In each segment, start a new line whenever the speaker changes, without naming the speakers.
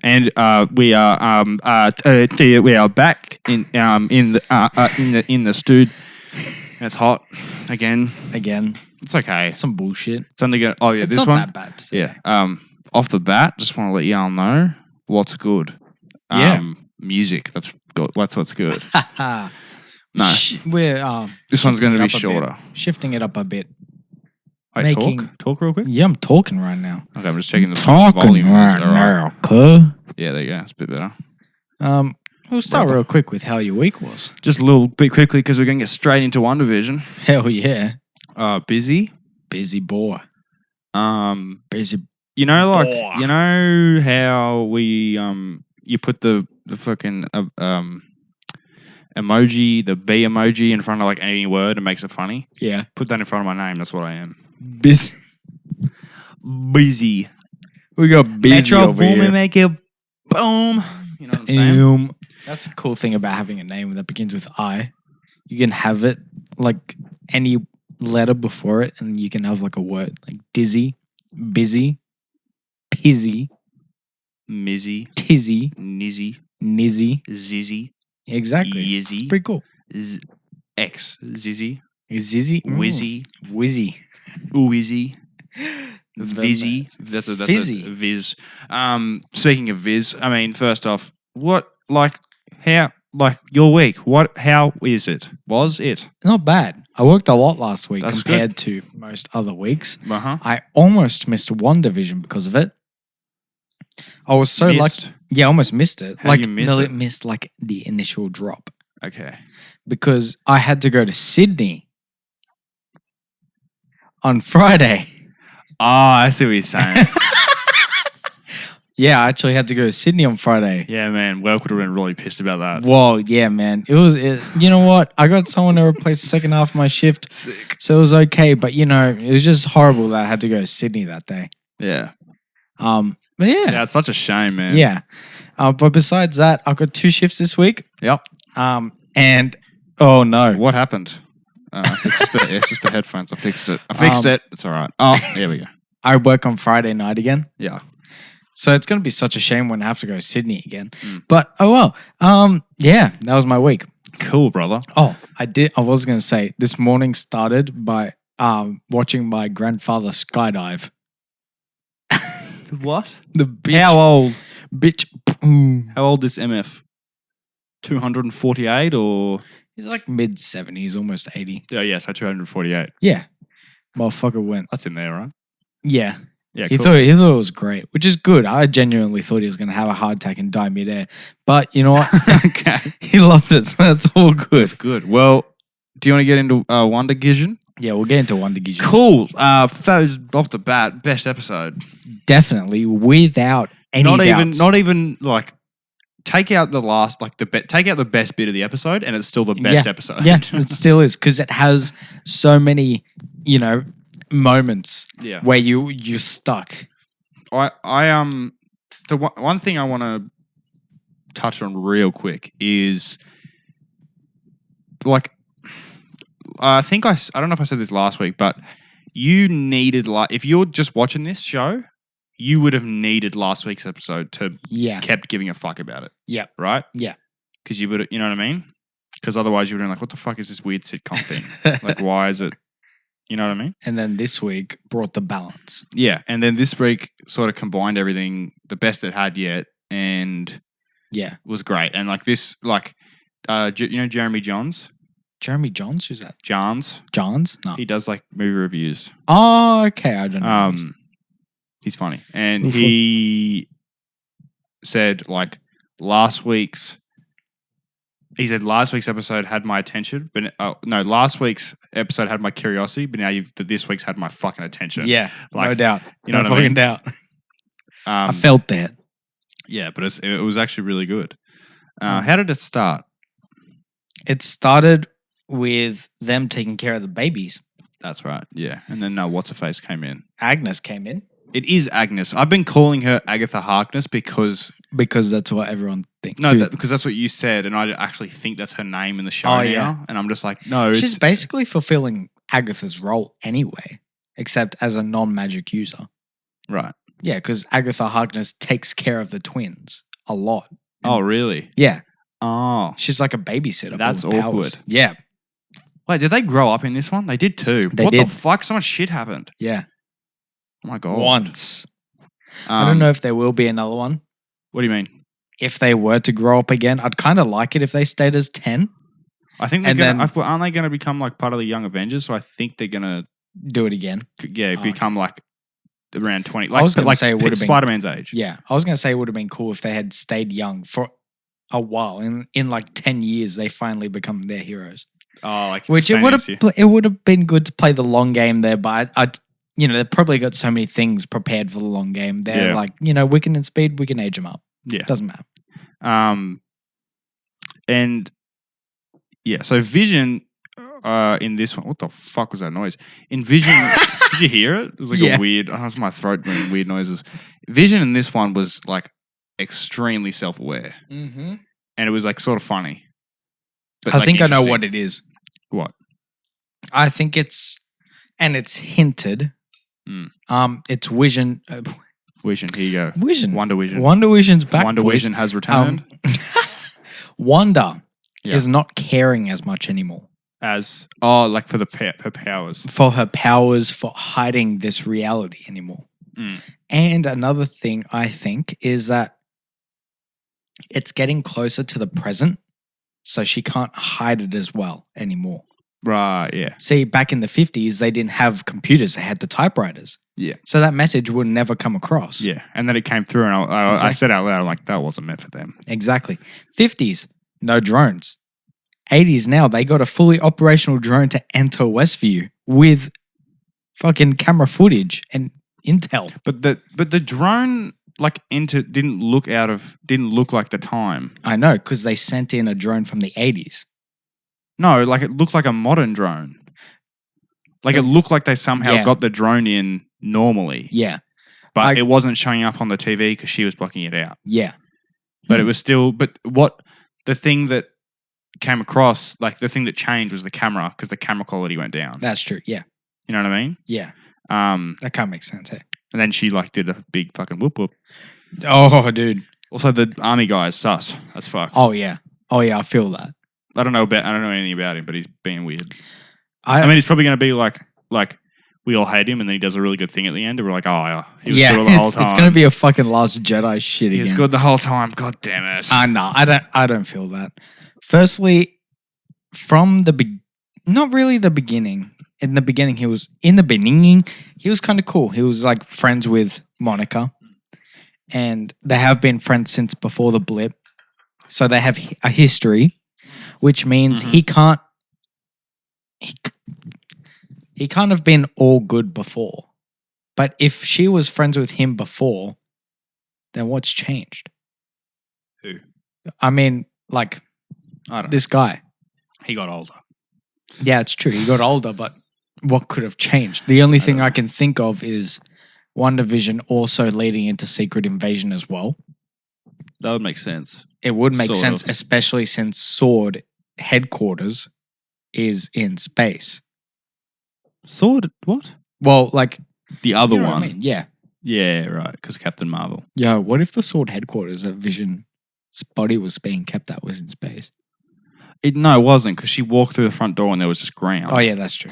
And we are back in the studio. It's hot again. It's okay.
Some bullshit.
It's only going. Oh yeah,
It's
this
not
one.
that bad.
Yeah. Off the bat, just want to let y'all know what's good. Music. That's good. What's good. No.
We're
This one's going to be
shifting it up a
shorter.
bit. Shifting it up a bit.
Wait,
Making-
talk real quick.
Yeah, I'm talking right now.
Okay, I'm just checking the volume. Alright.
Cool.
Yeah, there you go. It's a bit better.
We'll start real quick with how your week was.
Just a little bit quickly because we're going to get straight into WandaVision.
Hell yeah.
Busy.
Busy boy. Busy.
You know, like
boy.
you know how we you put the fucking emoji, the B emoji in front of like any word and makes it funny.
Yeah.
Put that in front of my name. That's what I am.
Busy.
Busy.
We got busy
Metro
over
boom
here.
and make it boom. You know what I'm saying?
That's the cool thing about having a name that begins with I. You can have it like any letter before it, and you can have like a word like dizzy, busy, pizzy,
Mizzy,
tizzy,
Nizzy,
nizzy.
Zizzy,
Exactly.
Yizzy.
It's pretty cool.
X, Zizzy,
Zizzy,
Wizzy,
Wizzy,
Ooizzy, Vizzy. That's a
Fizzy.
Viz. Speaking of Viz, I mean, first off, how your week? How is it? Was it?
Not bad. I worked a lot last week
That's
compared to most other weeks.
Uh-huh.
I almost missed WandaVision because of it. I was so
Missed?
lucky. Yeah, I almost missed it.
How do you miss it?
Missed like the initial drop
Okay.
because I had to go to Sydney on Friday.
Oh, I see what you're saying.
Yeah, I actually had to go to Sydney on Friday.
Yeah, man. Welk would have been really pissed about that.
Whoa, yeah, man. You know what? I got someone to replace the second half of my shift,
Sick.
so it was okay. But you know, it was just horrible that I had to go to Sydney that day.
Yeah.
But yeah,
Yeah, it's such a shame, man.
yeah. But besides that, I've got 2 shifts this week.
Yep.
And oh no,
What happened? It's just the headphones. I fixed it. It's all right. Oh, there we go.
I work on Friday night again.
Yeah.
So it's going to be such a shame when I have to go to Sydney again.
Mm.
But oh well. Yeah, that was my week.
Cool, brother.
Oh, I was going to say this morning started by watching my grandfather skydive.
What?
The bitch.
How old?
Bitch.
How old is MF? 248 or?
He's like mid 70s, almost 80.
Oh, yeah, so 248.
Yeah. Motherfucker went.
That's in there, right?
Yeah.
Yeah,
He
cool.
thought it was great, which is good. I genuinely thought he was going to have a heart attack and die midair. But you know what?
Okay.
He loved it, so that's all good.
That's good. Well, do you want to get into WandaVision?
Yeah, we'll get into WandaVision.
Cool. First off the bat, best episode.
Definitely, without any doubts.
Not even like take out the last, like take out the best bit of the episode, and it's still the best episode.
Yeah, it still is because it has so many, moments
Yeah.
where you're stuck.
One thing I want to touch on real quick is like I think I don't know if I said this last week, but you needed if you're just watching this show, you would have needed last week's episode to kept giving a fuck about it.
Yeah.
Right?
Yeah.
Because you know what I mean? Because otherwise you would have been like, what the fuck is this weird sitcom thing? Like, why is it? You know what I mean?
And then this week brought the balance.
Yeah. And then this week sort of combined everything, the best it had yet, and was great. And like this, Jeremy Johns?
Jeremy Johns? Who's that?
Johns?
No.
He does like movie reviews.
Oh, okay. I don't know.
He's funny. And he said like last week's episode had my attention, but last week's episode had my curiosity, but now this week's had my fucking attention.
Yeah,
like,
no doubt.
You know
no
what I mean?
doubt. I felt that.
Yeah, but it was actually really good. How did it start?
It started with them taking care of the babies.
That's right. Yeah, and then what's-her-face came in.
Agnes came in.
It is Agnes. I've been calling her Agatha Harkness because
that's what everyone thinks.
No, because that's what you said, and I actually think that's her name in the show now.
Yeah.
And I'm just like, no.
She's basically fulfilling Agatha's role anyway, except as a non-magic user.
Right.
Yeah, because Agatha Harkness takes care of the twins a lot.
Oh, really?
Yeah.
Oh.
She's like a babysitter.
That's
with powers.
awkward.
Yeah.
Wait, did they grow up in this one? They did too.
They
what
did.
the fuck? So much shit happened.
Yeah.
Oh my God.
Once. I don't know if there will be another one.
What do you mean?
If they were to grow up again, I'd kind of like it if they stayed as 10.
I think they're aren't they going to become like part of the Young Avengers? So I think they're going to
do it again.
Yeah, become like around 20. Like,
I was going to say it would have been
Spider-Man's age.
Yeah, I was going to say it would have been cool if they had stayed young for a while. In like 10 years, they finally become their heroes.
Oh, like
which it would have been good to play the long game there, but they've probably got so many things prepared for the long game. They're like, Wiccan and Speed, we can age them up.
Yeah,
doesn't matter.
And yeah, so Vision in this one, what the fuck was that noise? In Vision, did you hear it? It was like a weird. Oh, it's my throat doing weird noises. Vision in this one was like extremely self-aware, and it was like sort of funny. But,
I think I know what it is.
What?
I think it's hinted. It's Vision.
Vision, here you go.
Vision.
WandaVision.
WandaVision's back.
WandaVision has returned.
Wanda is not caring as much anymore.
Like for her powers.
For her powers, for hiding this reality anymore. And another thing I think is that it's getting closer to the present, so she can't hide it as well anymore.
Right, yeah.
See, back in the 50s, they didn't have computers. They had the typewriters.
Yeah.
So that message would never come across.
Yeah. And then it came through and I said out loud, I'm like, that wasn't meant for them.
Exactly. 50s, no drones. 80s now, they got a fully operational drone to enter Westview with fucking camera footage and intel.
But the drone didn't look like the time.
I know, because they sent in a drone from the 80s.
No, like it looked like a modern drone. Like it looked like they somehow got the drone in normally.
Yeah.
But it wasn't showing up on the TV because she was blocking it out.
Yeah.
But it was still, the thing that came across, like the thing that changed was the camera because the camera quality went down.
That's true, yeah.
You know what I mean?
Yeah. That kind of makes sense, hey?
And then she did a big fucking whoop whoop.
Oh, dude.
Also, the army guy is sus as fuck.
Oh, yeah. I feel that.
I don't know anything about him, but he's being weird. I mean, he's probably going to be like we all hate him, and then he does a really good thing at the end, and we're like, oh, yeah, he was good all the whole time.
It's going to be a fucking Last Jedi shit again.
He was good the whole time. God damn it.
No, I don't feel that. Firstly, from not really the beginning. In the beginning, he was kind of cool. He was like friends with Monica, and they have been friends since before the blip, so they have a history. Which means he can't have been all good before. But if she was friends with him before, then what's changed?
Who?
I mean, this guy.
He got older.
Yeah, it's true. He got older, but what could have changed? The only thing I can think of is WandaVision also leading into Secret Invasion as well.
That would make sense.
It would make sense, especially since SWORD headquarters is in space.
SWORD? What?
Well, like
the other one.
I mean? Yeah.
Yeah, right. Because Captain Marvel.
Yeah. What if the SWORD headquarters that Vision's body was being kept at was in space?
No, it wasn't, because she walked through the front door and there was just ground.
Oh yeah, that's true.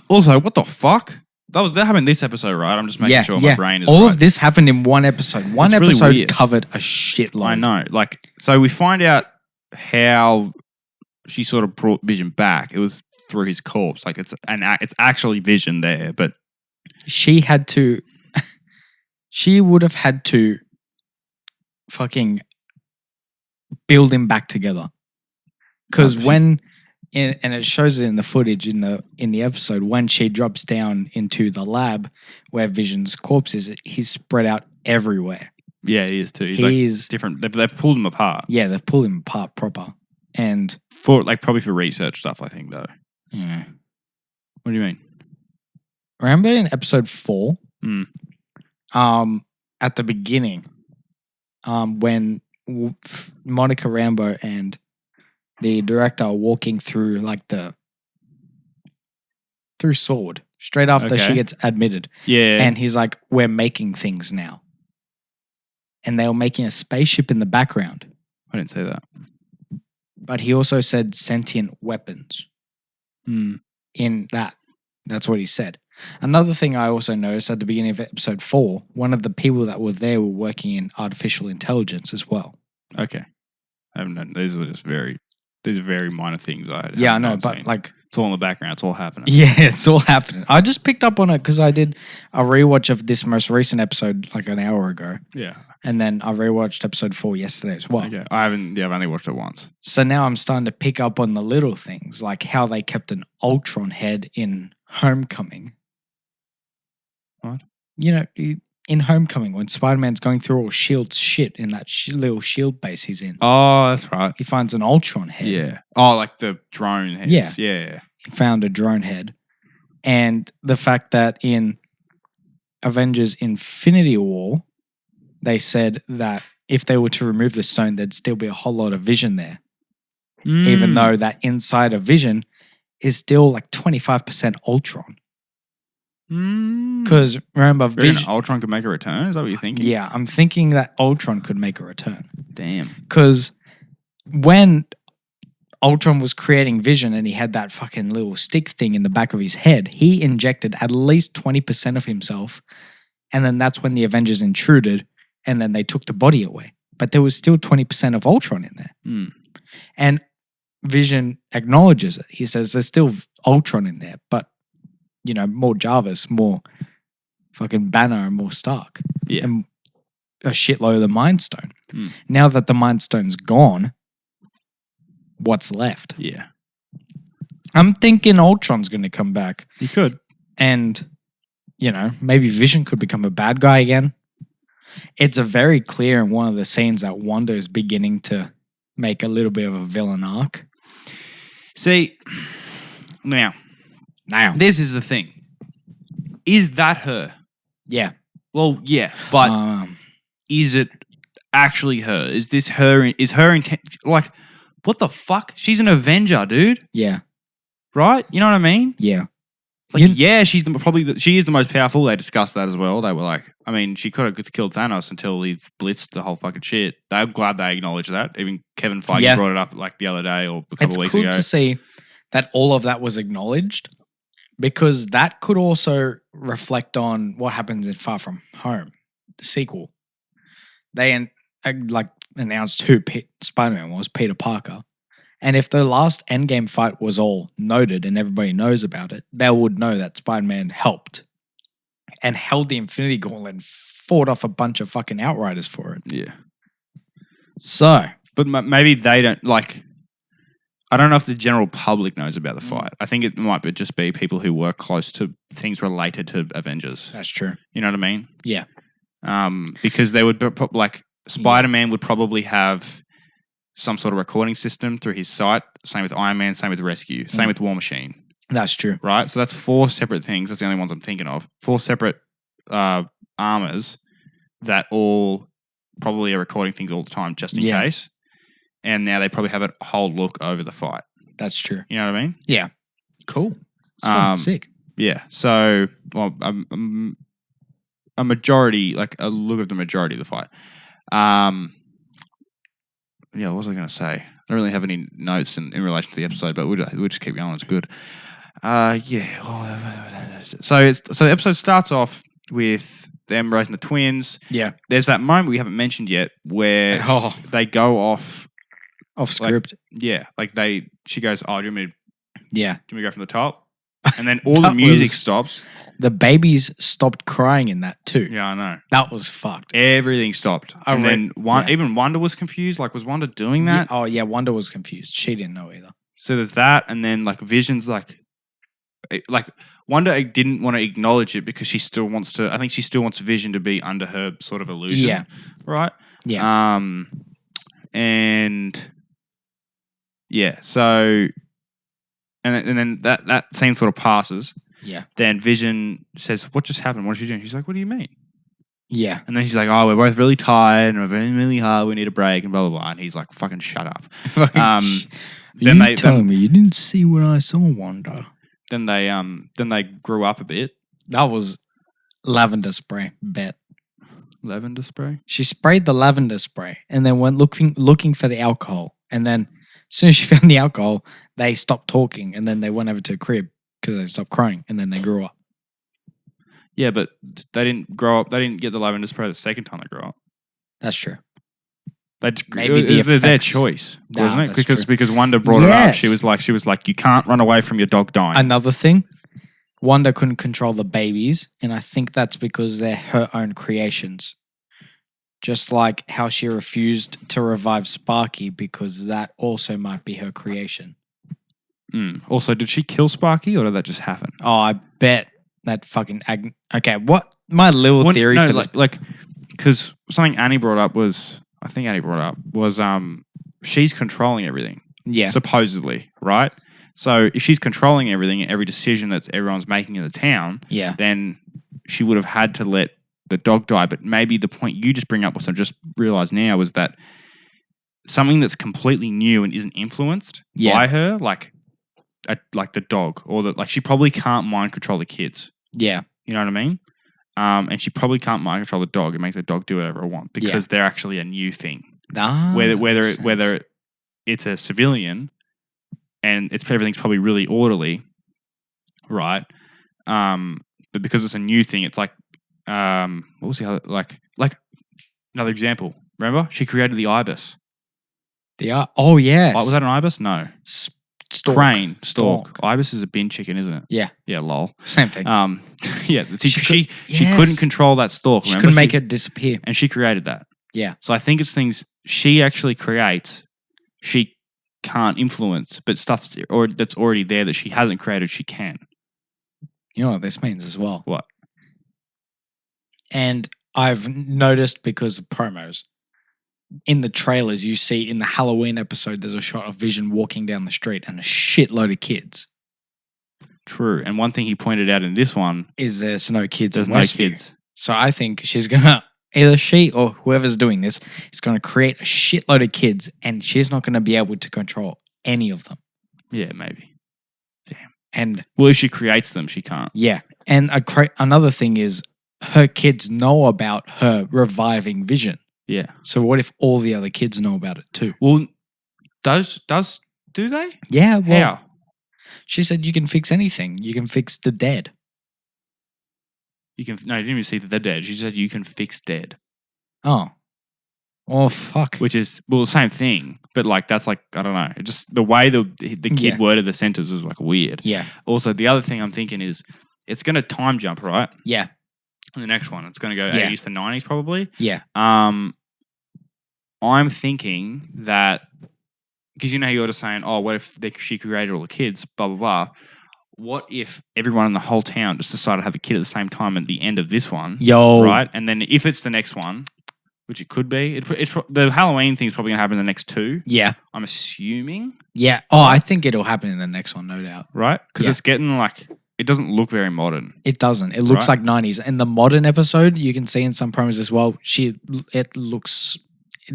Also, what the fuck? That happened this episode, right? I'm just making sure my brain is
all
right.
of this happened in one episode. One episode really covered a shitload.
I know. So we find out how she sort of brought Vision back. It was through his corpse. It's actually Vision there, but
she would have had to fucking build him back together. Because and it shows it in the footage in the episode, when she drops down into the lab where Vision's corpse is, he's spread out everywhere.
Yeah, he is too. He's different. They've pulled him apart.
Yeah, they've pulled him apart proper. And
probably for research stuff, I think, though.
Yeah.
What do you mean?
Remember in episode 4, at the beginning, when Monica Rambeau and the director are walking through through SWORD, Straight after she
Okay.
gets admitted.
Yeah.
And he's like, we're making things now. And they were making a spaceship in the background.
I didn't say that.
But he also said sentient weapons
Hmm.
in that. That's what he said. Another thing I also noticed at the beginning of episode 4, one of the people that were there were working in artificial intelligence as well.
Okay. I haven't done, these are very minor things. I
know, but
seen.
like,
It's all in the background. It's all happening.
yeah, it's all happening. I just picked up on it because I did a rewatch of this most recent episode like an hour ago.
Yeah.
And then I rewatched episode 4 yesterday as well.
Okay. I've only watched it once.
So now I'm starting to pick up on the little things, like how they kept an Ultron head in Homecoming.
What?
You know, in Homecoming, when Spider-Man's going through all S.H.I.E.L.D's shit in that little S.H.I.E.L.D. base he's in,
Oh, that's right.
he finds an Ultron head.
Yeah. Oh, like the drone heads.
Yeah.
Yeah.
He found a drone head. And the fact that in Avengers Infinity War, they said that if they were to remove the stone, there'd still be a whole lot of Vision there. Even though that inside of Vision is still like 25% Ultron. Because remember, Vision.
Ultron could make a return? Is that what you're thinking?
Yeah, I'm thinking that Ultron could make a return.
Damn.
Because when Ultron was creating Vision and he had that fucking little stick thing in the back of his head, he injected at least 20% of himself. And then that's when the Avengers intruded and then they took the body away. But there was still 20% of Ultron in there.
Mm.
And Vision acknowledges it. He says there's still Ultron in there, but, you know, more Jarvis, more fucking Banner, and more Stark.
Yeah.
And a shitload of the Mind Stone.
Mm.
Now that the Mind Stone's gone, what's left?
Yeah.
I'm thinking Ultron's going to come back.
He could.
And, you know, maybe Vision could become a bad guy again. It's a very clear in one of the scenes that Wanda is beginning to make a little bit of a villain arc.
See, now, this is the thing. Is that her?
Yeah.
Well, yeah, but is it actually her? Is this her? Is her intent? Like, what the fuck? She's an Avenger, dude.
Yeah.
Right? You know what I mean?
Yeah.
Like, yeah, she's she is the most powerful. They discussed that as well. They were like, I mean, she could have killed Thanos until he blitzed the whole fucking shit. I'm glad they acknowledged that. Even Kevin Feige brought it up like the other day or a couple of weeks ago.
It's cool to see that all of that was acknowledged, because that could also reflect on what happens in Far From Home, the sequel. They announced who Spider-Man was, Peter Parker. And if the last Endgame fight was all noted and everybody knows about it, they would know that Spider-Man helped and held the Infinity Gauntlet and fought off a bunch of fucking Outriders for it.
Yeah.
So.
But maybe they don't, like, I don't know if the general public knows about the fight. I think it might just be people who work close to things related to Avengers.
That's true.
You know what I mean?
Yeah.
Because they would, like, Spider-Man would probably have some sort of recording system through his site. Same with Iron Man, same with Rescue, same with War Machine.
That's true.
Right? So that's 4 separate things. That's the only ones I'm thinking of. 4 separate armors that all probably are recording things all the time just in case. And now they probably have a whole look over the fight.
That's true.
You know what I mean?
Yeah. Cool. It's fucking sick.
Yeah. So, well, a majority, like a look of the majority of the fight. Yeah, what was I going to say? I don't really have any notes in relation to the episode, but we'll just keep going. It's good. Yeah. So the episode starts off with them raising the twins.
Yeah.
There's that moment we haven't mentioned yet where they go off
script.
She goes, "Oh, do you want me to go from the top?" And then all the music stops.
The babies stopped crying in that too.
Yeah, I know.
That was fucked.
Everything stopped. Even Wanda was confused. Like, was Wanda doing that?
Yeah, Wanda was confused. She didn't know either.
So there's that, and then like Vision's like Wanda didn't want to acknowledge it because she still wants to. I think she still wants Vision to be under her sort of illusion.
Yeah.
Right.
Yeah.
And yeah. So, and then that scene sort of passes.
Yeah.
Then Vision says, "What just happened? What are you doing?" She's like, "What do you mean?"
Yeah.
And then he's like, "Oh, we're both really tired and we're really, really hard. We need a break and blah blah blah." And he's like, "Fucking shut up."
Then you telling me you didn't see what I saw, Wanda?
Then they grew up a bit.
That was lavender spray. Bet.
Lavender spray.
She sprayed the lavender spray and then went looking for the alcohol. And then as soon as she found the alcohol, they stopped talking and then they went over to the crib because they stopped crying and then they grew up.
Yeah, but they didn't grow up. They didn't get the lavender spray the second time they grew up.
That's true.
Maybe it was their choice, wasn't it? Because Wanda brought it up. She was like, you can't run away from your dog dying.
Another thing, Wanda couldn't control the babies, and I think that's because they're her own creations. Just like how she refused to revive Sparky because that also might be her creation.
Also, did she kill Sparky or did that just happen?
Oh, I bet that fucking... Okay, what my little theory for this...
Because something Annie brought up was... she's controlling everything.
Yeah.
Supposedly, right? So if she's controlling everything, every decision that everyone's making in the town, then she would have had to let the dog die. But maybe the point you just bring up, which I just realized now, was that something that's completely new and isn't influenced by her, like the dog, or she probably can't mind control the kids. Yeah. You know what I mean? And she probably can't mind control the dog. It makes the dog do whatever it wants because they're actually a new thing. Whether it's a civilian and everything's probably really orderly, right? But because it's a new thing, it's like what was the other like another example? Remember, she created the ibis.
Oh yes.
Was that an ibis? No. Crane, stork. Ibis is a bin chicken, isn't it? Yeah. Yeah, lol.
Same thing.
Yeah. She couldn't control that stork.
She couldn't make it disappear.
And she created that.
Yeah.
So I think it's things she actually creates, she can't influence, but stuff that's already there that she hasn't created, she can.
You know what this means as well?
What?
And I've noticed because of promos. In the trailers, you see in the Halloween episode, there's a shot of Vision walking down the street and a shitload of kids.
True. And one thing he pointed out in this one
is there's no kids in
Westview.
No kids. So I think she's going to, either she or whoever's doing this is going to create a shitload of kids and she's not going to be able to control any of them.
Yeah, maybe. Damn.
And
well, if she creates them, she can't.
Yeah. And another thing is her kids know about her reviving Vision.
Yeah.
So what if all the other kids know about it too?
Well, do they?
Yeah. Well,
how?
She said you can fix anything. You can fix the dead.
You didn't even see that they're dead. She said you can fix dead.
Oh. Oh fuck.
Which is the same thing, but that's I don't know. It just the way the kid worded the sentence was weird.
Yeah.
Also, the other thing I'm thinking is it's going to time jump, right?
Yeah.
And the next one, it's going to go 80s to 90s probably.
Yeah.
I'm thinking that, because you're just saying, oh, what if she created all the kids, blah, blah, blah. What if everyone in the whole town just decided to have a kid at the same time at the end of this one?
Yo.
Right? And then if it's the next one, which it could be, the Halloween thing's probably going to happen in the next two.
Yeah.
I'm assuming.
Yeah. Oh, I think it'll happen in the next one, no doubt.
Right? Because it's getting it doesn't look very modern.
It doesn't. It looks like 90s. And the modern episode, you can see in some promos as well, it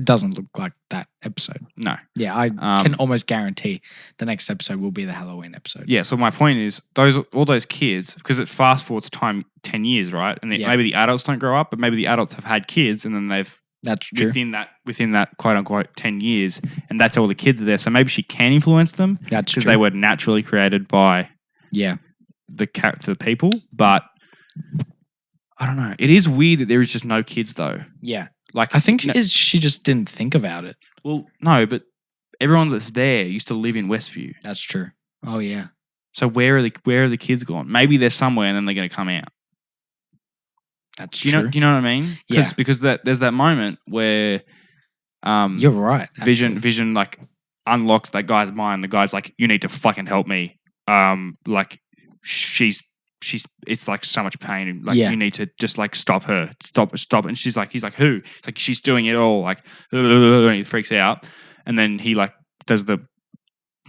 doesn't look like that episode.
No.
Yeah, I can almost guarantee the next episode will be the Halloween episode.
Yeah, so my point is, all those kids, because it fast forwards time 10 years, right? And maybe the adults don't grow up, but maybe the adults have had kids and then
that's true.
Within that quote unquote 10 years, and that's all the kids are there. So maybe she can influence them.
That's true.
Because they were naturally created by the people, but I don't know. It is weird that there is just no kids though.
Yeah. I think she just didn't think about it.
Well, no, but everyone that's there used to live in Westview.
That's true. Oh yeah.
So where are the kids gone? Maybe they're somewhere and then they're going to come out.
That's true.
Do you know what I mean?
Yeah.
Because there's that moment where
you're right.
Vision unlocks that guy's mind. The guy's like, you need to fucking help me. She's it's so much pain and you need to just stop her. Stop. And he's like, who? It's like, she's doing it all. And he freaks out. And then he does the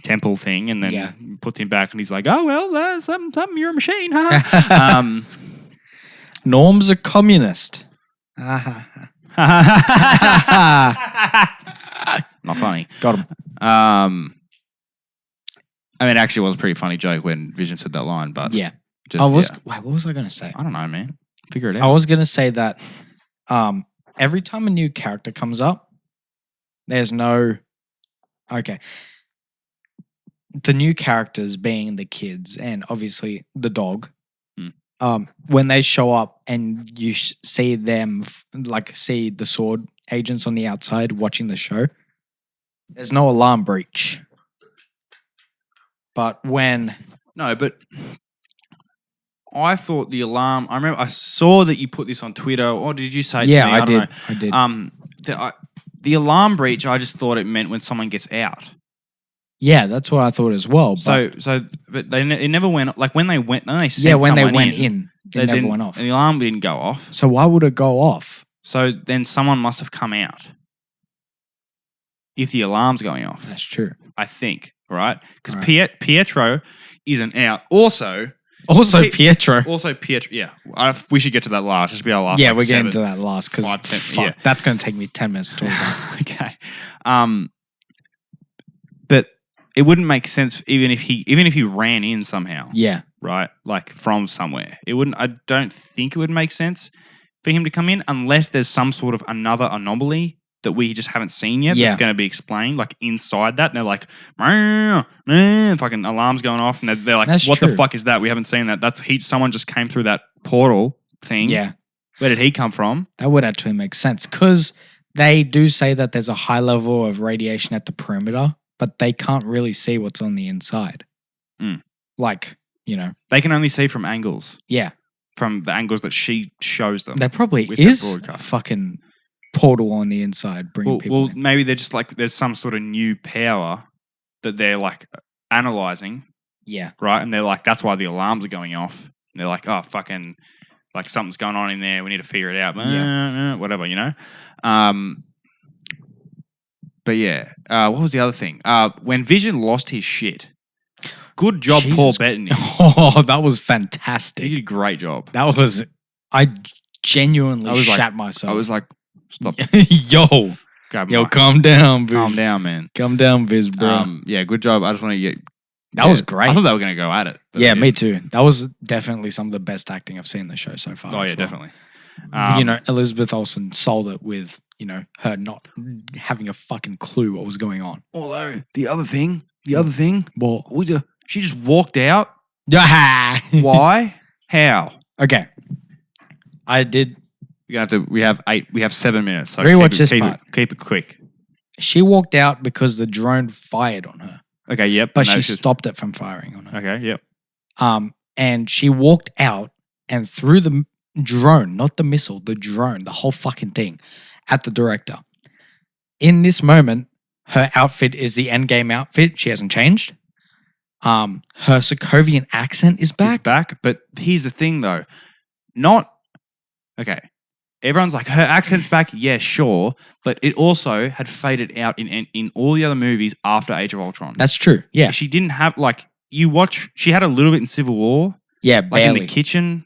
temple thing and then puts him back and he's like, oh, well, something, you're a machine, huh?
Norm's a communist.
Not funny.
Got him.
I mean, it actually was a pretty funny joke when Vision said that line, but
Yeah.
just,
Wait, what was I going to say?
I don't know, man. Figure it out.
I was going to say that every time a new character comes up, there's no... Okay. The new characters being the kids and obviously the dog, when they show up and you see them, see the sword agents on the outside watching the show, there's no alarm breach. But when...
No, but I thought the alarm... I remember I saw that you put this on Twitter, or did you say it to me?
I did.
Know. I did. The alarm breach, I just thought it meant when someone gets out.
Yeah, that's what I thought as well. But
But it never went... Like, when they went... When they sent
when they
someone
went in, it never went off.
And the alarm didn't go off.
So why would it go off?
So then someone must have come out. If the alarm's going off.
That's true.
I think, right? Because Pietro isn't out. Also,
Pietro.
Also, Pietro. Yeah, we should get to that last. This should be our last.
Yeah, we're getting to that last because that's going to take me 10 minutes to talk about.
Okay. But it wouldn't make sense even if he ran in somehow.
Yeah.
Right. Like from somewhere, it wouldn't. I don't think it would make sense for him to come in unless there's some sort of another anomaly that we just haven't seen yet. That's going to be explained, like inside that. And they're like, fucking alarms going off, and they're like, "What the fuck is that? We haven't seen that. That's someone just came through that portal thing.
Yeah,
where did he come from?
That would actually make sense because they do say that there's a high level of radiation at the perimeter, but they can't really see what's on the inside. Like,
they can only see from angles.
Yeah,
from the angles that she shows them.
There probably is a fucking portal on the inside bringing people in.
Maybe they're just like, there's some sort of new power that they're like analyzing.
Yeah.
Right? And they're like, that's why the alarms are going off. And they're like, oh, fucking, like something's going on in there. We need to figure it out. Whatever, But yeah, what was the other thing? When Vision lost his shit. Good job, Paul Bettany.
Oh, that was fantastic.
He did a great job.
I genuinely shat myself.
I was like, stop.
Calm down, Viz.
Calm down, man.
Calm down, Viz, bro.
Yeah, good job. I just want to get...
That was great.
I thought they were going to go at it.
Yeah, me too. That was definitely some of the best acting I've seen in the show so far.
Oh, yeah, definitely.
Elizabeth Olsen sold it with, her not having a fucking clue what was going on.
Although, the other thing,
well,
she just walked out.
Yeah.
Why? How?
Okay. I did.
We have 7 minutes. So
rewatch this part.
Keep it quick.
She walked out because the drone fired on her.
Okay, yep.
But she stopped it from firing on her.
Okay, yep.
And she walked out and threw the drone, not the missile, the drone, the whole fucking thing, at the director. In this moment, her outfit is the endgame outfit. She hasn't changed. Her Sokovian accent is back.
It's back, but here's the thing though. Okay. Everyone's like, her accent's back. Yeah, sure. But it also had faded out in all the other movies after Age of Ultron.
That's true. Yeah.
She didn't have, she had a little bit in Civil War.
Yeah, barely.
Like in the kitchen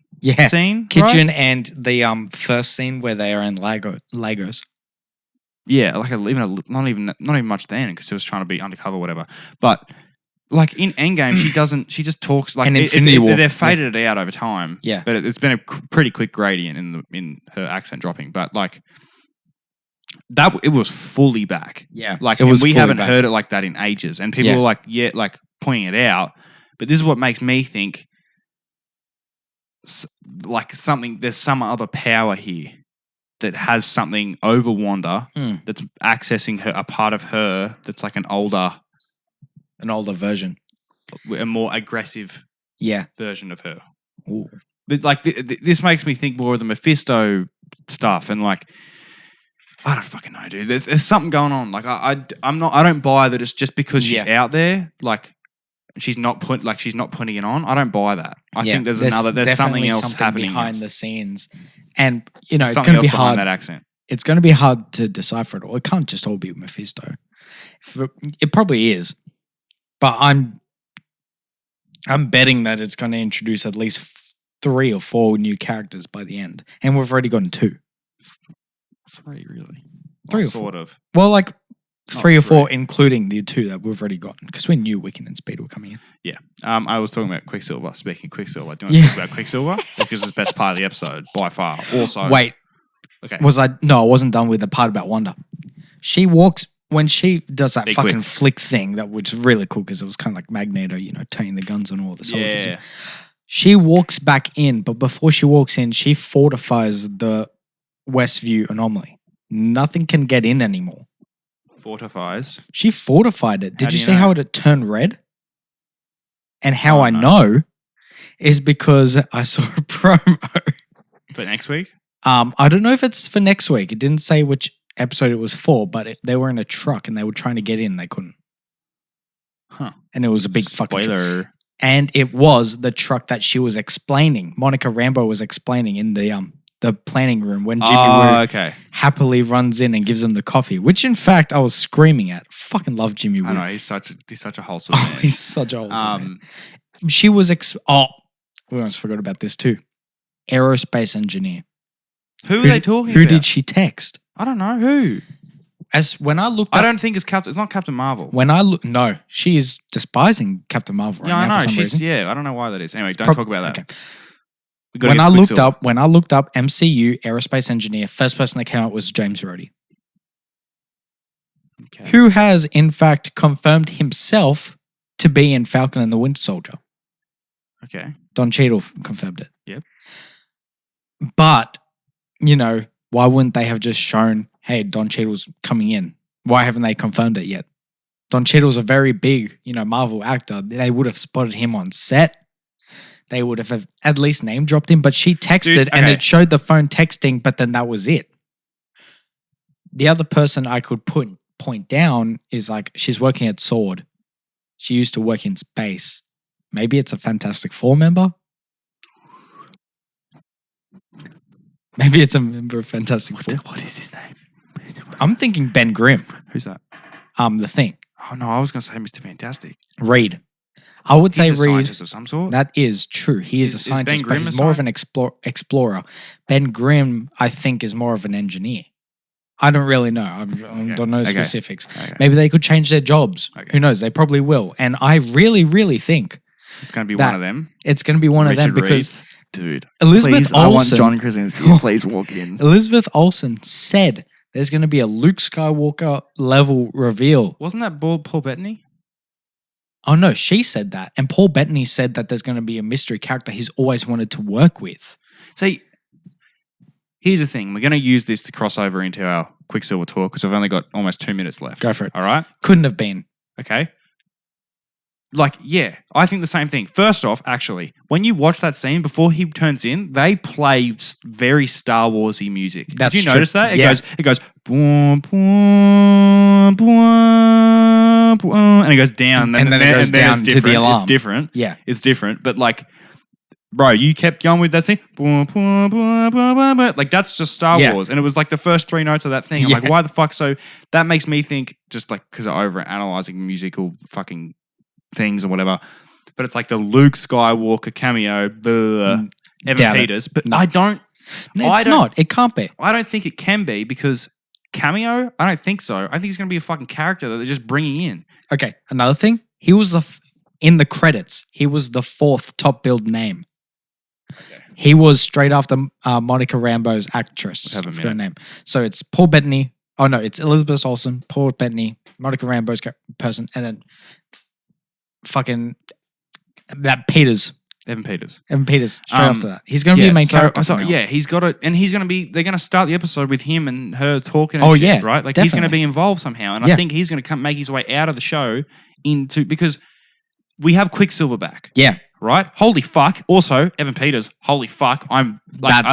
scene.
Kitchen
right?
and the first scene where they are in Legos.
Yeah, not even much then because she was trying to be undercover or whatever. But like in Endgame, she just talks like
Infinity War.
They've faded it out over time.
Yeah.
But it's been a pretty quick gradient in her accent dropping. But like that, it was fully back.
Yeah.
Like we haven't heard it like that in ages. And people were like, pointing it out. But this is what makes me think like there's some other power here that has something over Wanda that's accessing a part of her that's like an older
version,
a more aggressive version of her.
Ooh.
But like this makes me think more of the Mephisto stuff, and like I don't fucking know, dude. There's something going on. Like I don't buy that it's just because she's out there. Like she's not putting it on. I don't buy that. I think there's something else happening
behind the scenes, and it's going to be hard.
That accent.
It's going to be hard to decipher it all. It can't just all be Mephisto. It probably is. But I'm betting that it's going to introduce at least 3 or 4 new characters by the end. And we've already gotten 2.
3, really?
3 or 4.
Sort of.
Well, like 3 or 4, including the 2 that we've already gotten, because we knew Wiccan and Speed were coming in.
Yeah. I was talking about Quicksilver. Speaking of Quicksilver, do you want to talk about Quicksilver? Because it's the best part of the episode by far. Also,
wait.
Okay.
No, I wasn't done with the part about Wanda. She walks when she does that
Big
fucking
whip.
flick thing, which is really cool because it was kind of like Magneto, turning the guns on all the soldiers.
Yeah.
She walks back in, but before she walks in, she fortifies the Westview anomaly. Nothing can get in anymore.
Fortifies.
She fortified it. Did
How do
you
you
see
know?
how it turned red? And how
Oh,
I
no.
know is because I saw a promo.
For next week?
I don't know if it's for next week. It didn't say which episode it was for, but they were in a truck and they were trying to get in. They couldn't.
Huh.
And it was a big fucking truck.
Spoiler.
And it was the truck that she was explaining. Monica Rambeau was explaining in the planning room when Jimmy Woo
Okay.
happily runs in and gives him the coffee, which in fact I was screaming at. Fucking love Jimmy Woo.
I know, he's such a wholesome
Oh,
man.
he's such a wholesome man. She was we almost forgot about this too. Aerospace engineer.
Who are they talking
Who
about?
did she text?
I don't know. Who?
When I looked
I
up,
don't think it's not Captain Marvel.
no, she is despising Captain Marvel right
Yeah, I
now
know.
for some reason.
I don't know why that is. Anyway, don't
Prob-
talk about that.
Okay.
We gotta
When
get
I
to
looked
Quicksilver.
up MCU aerospace engineer, first person that came up was James Rhodey,
Okay.
who has in fact confirmed himself to be in Falcon and the Winter Soldier.
Okay.
Don Cheadle confirmed it.
Yep.
But, why wouldn't they have just shown, hey, Don Cheadle's coming in? Why haven't they confirmed it yet? Don Cheadle's a very big, Marvel actor. They would have spotted him on set. They would have at least name dropped him, but she texted and
okay.
it showed the phone texting, but then that was it. The other person I could point down is like, she's working at Sword. She used to work in space. Maybe it's a Fantastic Four member. Maybe it's a member of Fantastic Four.
What is his name?
I'm thinking Ben Grimm.
Who's that?
The Thing.
Oh no, I was going to say Mr. Fantastic.
Reed. I would say
He's a
Reed.
scientist of some sort.
That is true. He is a
Is
scientist,
Ben
but
Grimm
he's
a
more of an explorer. Ben Grimm, I think, is more of an engineer. I don't really know. I don't know specifics.
Okay.
Maybe they could change their jobs.
Okay.
Who knows? They probably will. And I really, really think
It's going to be
that
one of them.
it's going to be one of them
Richard
because
Reed. Dude,
Elizabeth
please, I want
Olsen.
John Krasinski. Please walk in.
Elizabeth Olsen said there's going to be a Luke Skywalker level reveal.
Wasn't that Paul Bettany?
Oh no, she said that. And Paul Bettany said that there's going to be a mystery character he's always wanted to work with.
See, here's the thing. We're going to use this to cross over into our Quicksilver talk because I've only got almost 2 minutes left.
Go for it.
All right?
Couldn't have been.
Okay. I think the same thing. First off, actually, when you watch that scene before he turns in, they play very Star Warsy music.
That's
Did you
true.
notice that?
Yeah.
It goes boom, boom, boom, boom, and it goes down,
And then it goes down
it's
to the
different.
alarm.
It's different.
Yeah.
It's different. But bro, you kept going with that scene. Boom, boom, boom, boom, boom, boom. That's just Star
Yeah.
Wars. And it was the first 3 notes of that thing. I'm
Yeah.
like, why the fuck? So that makes me think, just because of over analyzing musical fucking things or whatever. But it's the Luke Skywalker cameo, Evan
doubt it.
Peters. But
No.
I don't.
No, it's not. It can't be.
I don't think it can be because cameo. I don't think so. I think he's going to be a fucking character that they're just bringing in.
Okay, another thing. He was in the credits. He was the 4th top billed name.
Okay.
He was straight after Monica Rambeau's actress.
Let's have a
I forgot her
minute.
name. So it's Paul Bettany. Oh no, it's Elizabeth Olsen, Paul Bettany, Monica Rambeau's person, and then fucking that Peters.
Evan Peters.
Evan Peters. Straight
Um,
after that, he's going to be a main character.
So,
from now on.
yeah, he's got it, and he's going to be. They're going to start the episode with him and her talking.
Oh,
And shit,
yeah,
right. He's going to
definitely.
be involved somehow, and I
Yeah.
think he's going to make his way out of the show because we have Quicksilver back.
Yeah.
Right? Holy fuck. Also, Evan Peters, holy fuck. I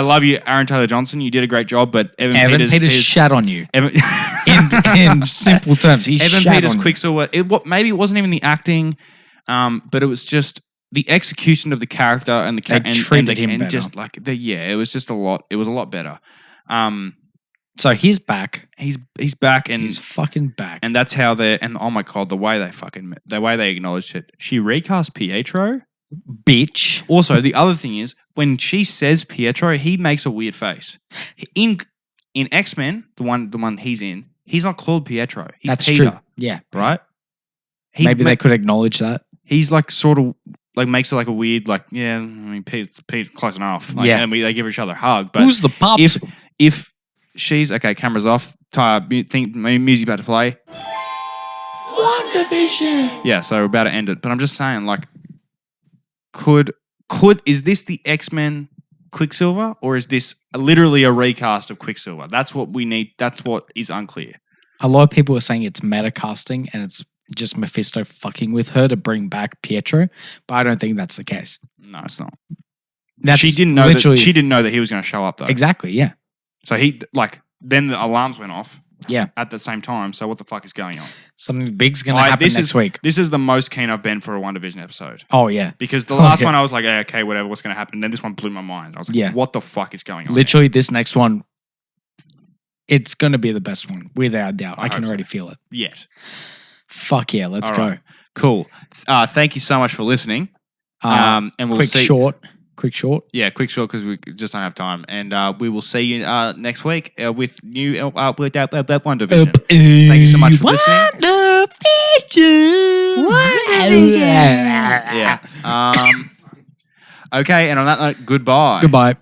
love you, Aaron Taylor Johnson. You did a great job, but Evan Peters
shat on you.
Evan,
in simple terms, he
Evan
shat
Peters
on you.
Quicksilver. Maybe it wasn't even the acting, but it was just the execution of the character and the
They treated him
and
better.
just it was just a lot. It was a lot better.
So he's back.
He's back and
He's fucking back.
and that's how oh my god, the way they acknowledged it. She recast Pietro.
Bitch.
Also, the other thing is when she says Pietro, he makes a weird face. In X-Men, the one he's in, He's not called Pietro. He's
That's
Peter,
true. Yeah.
right?
Maybe they could acknowledge that.
He's like sort of like makes it like a weird like I mean Pete's close enough. Like,
Yeah.
and they give each other a hug. But
Who's the pops?
if she's okay, cameras off. Think music about to play.
WandaVision.
Yeah, so we're about to end it. But I'm just saying, like, is this the X-Men Quicksilver, or is this literally a recast of Quicksilver? That's what we need. That's what is unclear.
A lot of people are saying it's meta casting and it's just Mephisto fucking with her to bring back Pietro, but I don't think that's the case.
No, it's not.
That's
she didn't know that. She didn't know that he was going to show up though.
Exactly. Yeah.
So then the alarms went off.
Yeah.
At the same time. So what the fuck is going on?
Something big's going to happen next week.
This is the most keen I've been for a WandaVision episode.
Oh, yeah.
Because the last one I was like, okay, whatever, what's going to happen? And then this one blew my mind. I was like, what the fuck is going on?
Literally, this next one, it's going to be the best one, without doubt. I can already feel it.
Yet.
Fuck yeah, let's go.
Right. Cool. Thank you so much for listening. And we'll see.
Quick short.
Yeah, quick short because we just don't have time. And we will see you next week with new WandaVision. Thank you so much for listening.
WandaVision.
Yeah. Okay, and on that note, goodbye.
Goodbye.